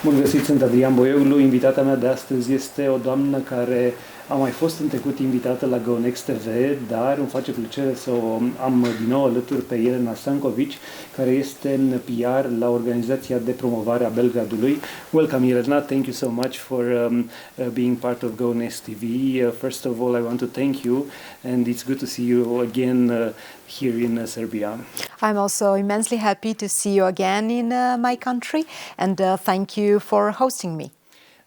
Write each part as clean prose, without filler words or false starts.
Bun găsit, sunt Adrian Boioglu. Invitata mea de astăzi este o doamnă care a mai fost în trecut invitată la GoNEXT TV, dar îmi face plăcere să o am din nou alături pe Jelena Stankovic, care este în PR la Organizația de Promovare a Belgradului. Welcome, Jelena. Thank you so much for being part of GoNEXT TV. First of all, I want to thank you, and it's good to see you again here in Serbia. I'm also immensely happy to see you again in my country, and thank you for hosting me.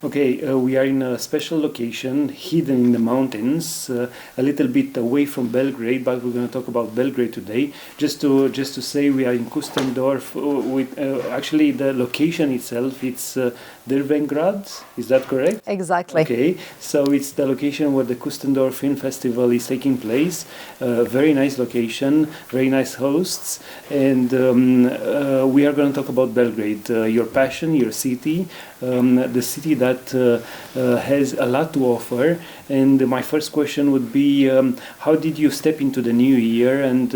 Okay, we are in a special location, hidden in the mountains, a little bit away from Belgrade, but we're going to talk about Belgrade today. Just to say, we are in Kustendorf. Actually, the location itself, it's Drvengrad. Is that correct? Exactly. Okay, so it's the location where the Kustendorf Film Festival is taking place. Very nice location, very nice hosts, and we are going to talk about Belgrade, your passion, your city, the city that has a lot to offer. And my first question would be, how did you step into the new year, and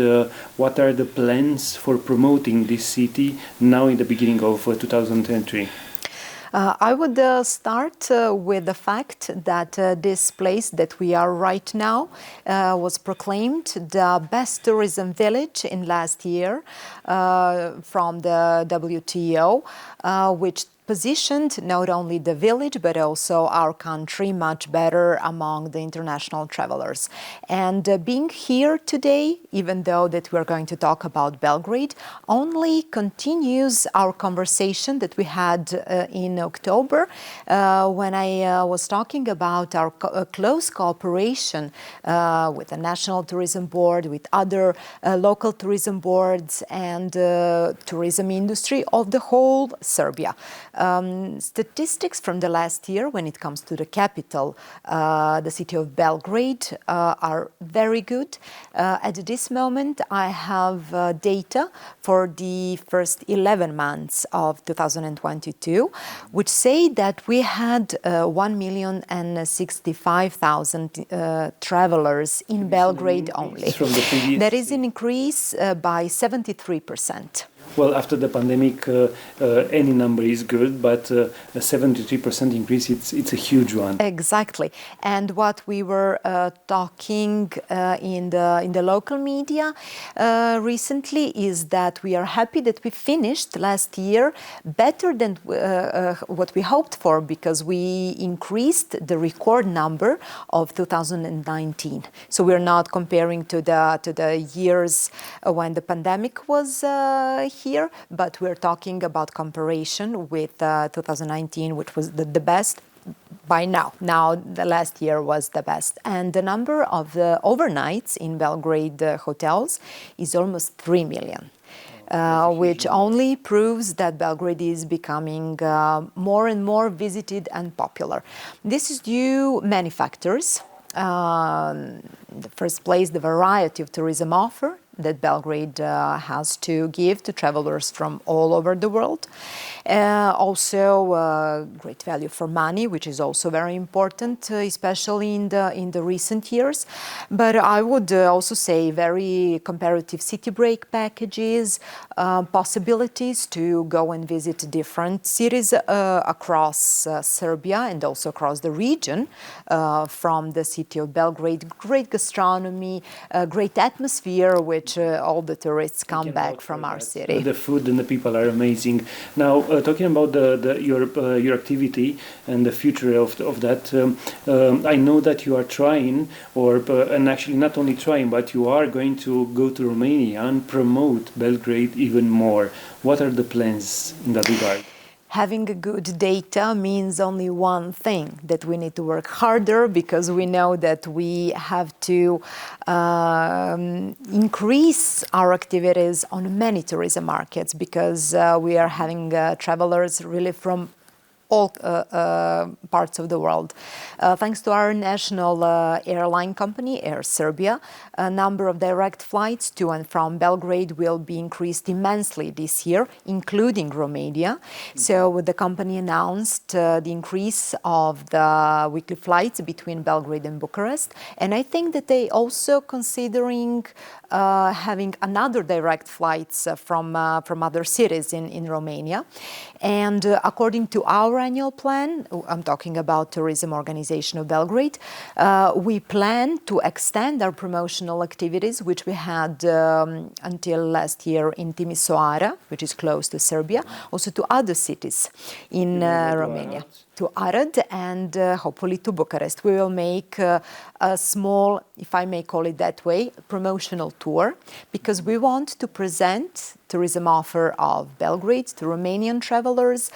what are the plans for promoting this city now in the beginning of 2023? I would start with the fact that this place that we are right now was proclaimed the best tourism village in last year from the WTO, which positioned not only the village but also our country much better among the international travelers. And being here today, even though that we're going to talk about Belgrade, only continues our conversation that we had in October when I was talking about our close cooperation with the National Tourism Board, with other local tourism boards and tourism industry of the whole Serbia. Statistics from the last year when it comes to the capital, the city of Belgrade, are very good. At this moment, I have data for the first 11 months of 2022, which say that we had 1,065,000 travelers in Belgrade only. That is an increase by 73%. Well, after the pandemic, any number is good, but a 73% increase, it's a huge one. Exactly. And what we were talking in the local media recently is that we are happy that we finished last year better than what we hoped for, because we increased the record number of 2019. So we're not comparing to the years when the pandemic was here, but we're talking about comparison with 2019, which was the best by now. Now the last year was the best, and the number of the overnights in Belgrade hotels is almost 3 million. Which only proves that Belgrade is becoming more and more visited and popular. This is due many factors. In the first place, the variety of tourism offer that Belgrade has to give to travelers from all over the world. Also, great value for money, which is also very important, especially in the recent years. But I would also say very comparative city break packages, possibilities to go and visit different cities across Serbia and also across the region from the city of Belgrade. Great gastronomy, great atmosphere, which all the tourists come back from our city. The food and the people are amazing. Now, talking about your activity and the future of that, I know that you are trying, and actually not only trying, but you are going to go to Romania and promote Belgrade even more. What are the plans in that regard? Having a good data means only one thing, that we need to work harder, because we know that we have to increase our activities on many tourism markets, because we are having travelers really from all parts of the world. Thanks to our national airline company, Air Serbia, a number of direct flights to and from Belgrade will be increased immensely this year, including Romania. So the company announced the increase of the weekly flights between Belgrade and Bucharest. And I think that they also considering having another direct flights from other cities in Romania. And according to our annual plan, I'm talking about Tourism Organization of Belgrade, we plan to extend our promotional activities, which we had until last year in Timisoara, which is close to Serbia, also to other cities in Romania. To Arad and hopefully to Bucharest. We will make a small, if I may call it that way, promotional tour, because we want to present tourism offer of Belgrade to Romanian travelers,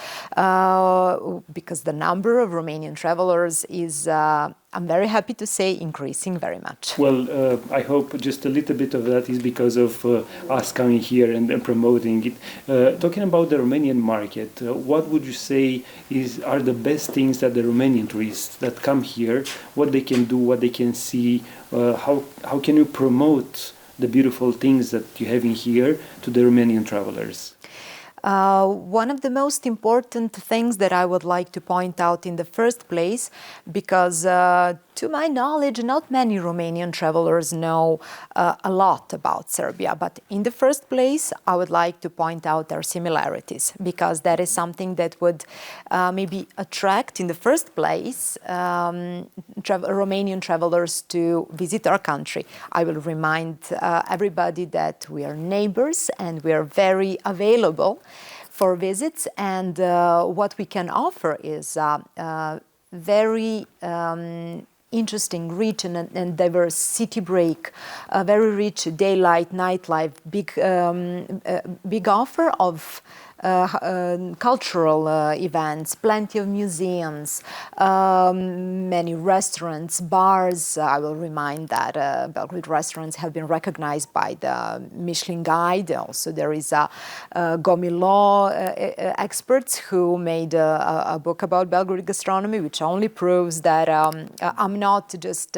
because the number of Romanian travelers is, I'm very happy to say, increasing very much. Well, I hope just a little bit of that is because of us coming here and promoting it. Talking about the Romanian market, what would you say are the best things that the Romanian tourists that come here, what they can do, what they can see, how can you promote the beautiful things that you have in here to the Romanian travelers? One of the most important things that I would like to point out in the first place, because to my knowledge, not many Romanian travelers know a lot about Serbia. But in the first place, I would like to point out our similarities, because that is something that would maybe attract, in the first place, Romanian travelers to visit our country. I will remind everybody that we are neighbors and we are very available for visits, and what we can offer is very interesting, rich and diverse city break, a very rich daylight, nightlife, big offer of cultural events, plenty of museums, many restaurants, bars. I will remind that Belgrade restaurants have been recognized by the Michelin Guide. Also, there is a Gomilo experts who made a book about Belgrade gastronomy, which only proves that I'm not just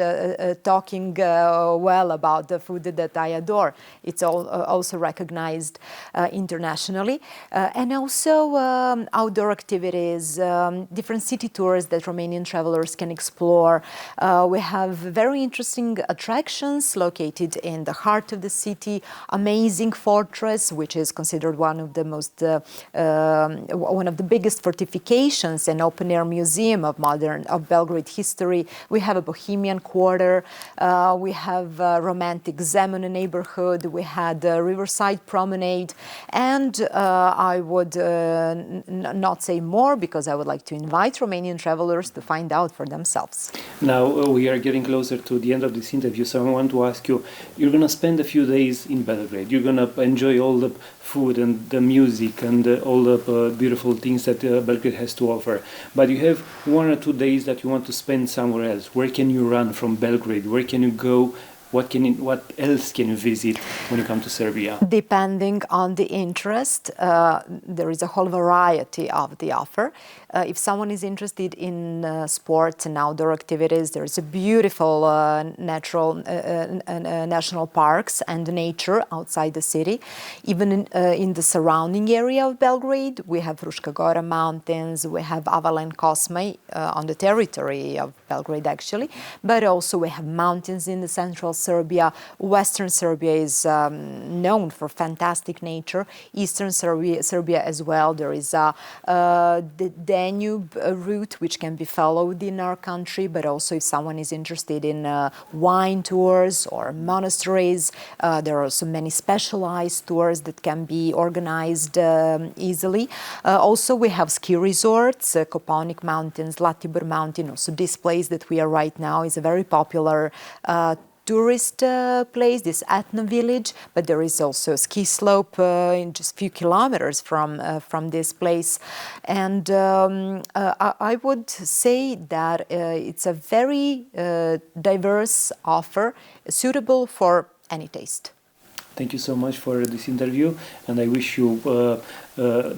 talking well about the food that I adore. It's also recognized internationally. And also outdoor activities, different city tours that Romanian travelers can explore. We have very interesting attractions located in the heart of the city, amazing fortress, which is considered one of the most, one of the biggest fortifications and open-air museum of Belgrade history. We have a Bohemian quarter, we have a romantic Zemun neighborhood, we had a riverside promenade, and I would not say more, because I would like to invite Romanian travelers to find out for themselves. Now we are getting closer to the end of this interview, so I want to ask you, you're going to spend a few days in Belgrade. You're going to enjoy all the food and the music and all the beautiful things that Belgrade has to offer. But you have 1 or 2 days that you want to spend somewhere else. Where can you run from Belgrade? Where can you go? What else can you visit when you come to Serbia? Depending on the interest, there is a whole variety of the offer. If someone is interested in sports and outdoor activities, there is a beautiful national parks and nature outside the city. Even in the surrounding area of Belgrade, we have Fruška Gora mountains, we have Avala and Kosmaj on the territory of Belgrade actually, but also we have mountains in the central Serbia. Western Serbia is known for fantastic nature. Eastern Serbia as well. There is the Danube route which can be followed in our country, but also if someone is interested in wine tours or monasteries, there are also many specialized tours that can be organized easily. Also we have ski resorts, Kopaonik Mountains, Zlatibor Mountain. Also this place that we are right now is a very popular tourist place, this ethno village, but there is also a ski slope in just a few kilometers from this place. And I would say that it's a very diverse offer, suitable for any taste. Thank you so much for this interview, and I wish you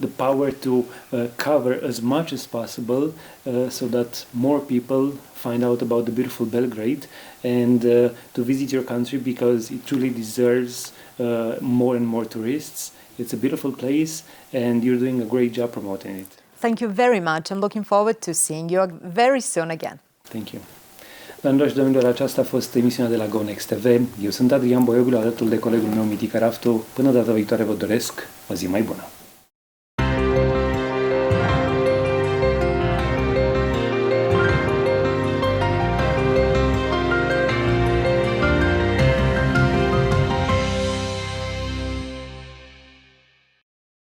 the power to cover as much as possible so that more people find out about the beautiful Belgrade and to visit your country, because it truly deserves more and more tourists. It's a beautiful place and you're doing a great job promoting it. Thank you very much. I'm looking forward to seeing you very soon again. Thank you. Doamnelor și domnilor, aceasta a fost emisiunea de la GoNEXT TV. Eu sunt Adrian Boioglu, alături de colegul meu Mitica Raftu. Până data viitoare vă doresc o zi mai bună.